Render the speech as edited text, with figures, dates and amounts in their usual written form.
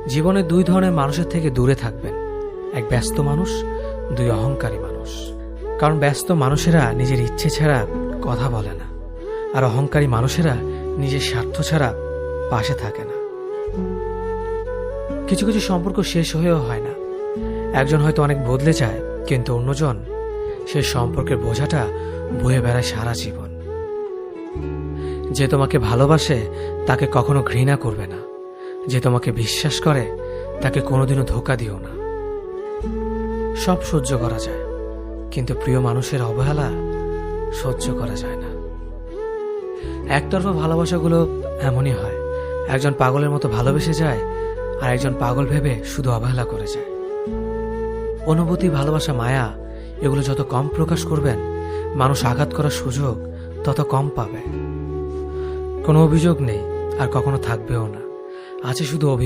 জীবনে দুই ধরনের মানুষের থেকে দূরে থাকবেন, এক ব্যস্ত মানুষ, দুই অহংকারী মানুষ। কারণ ব্যস্ত মানুষেরা নিজের ইচ্ছে ছাড়া কথা বলে না, আর অহংকারী মানুষেরা নিজের স্বার্থ ছাড়া পাশে থাকে না। কিছু কিছু সম্পর্ক শেষ হয়েও হয় না। একজন হয়তো অনেক বদলে যায়, কিন্তু অন্যজন সে সম্পর্কের বোঝাটা বয়ে বেড়ায় সারা জীবন। যে তোমাকে ভালোবাসে তাকে কখনো ঘৃণা করবে না, যে তোমাকে বিশ্বাস করে তাকে কোনোদিনও ধোঁকা দিও না। সব সহ্য করা যায়, কিন্তু প্রিয় মানুষের অবহেলা সহ্য করা যায় না। একতরফা ভালোবাসাগুলো এমনই হয়, একজন পাগলের মতো ভালোবেসে যায়, আর একজন পাগল ভেবে শুধু অবহেলা করে যায়। অনুভূতি, ভালোবাসা, মায়া এগুলো যত কম প্রকাশ করবেন, মানুষ আঘাত করার সুযোগ তত কম পাবে। কোনো অভিযোগ নেই, আর কখনো থাকবেও না। আছে শুধু অভিমান।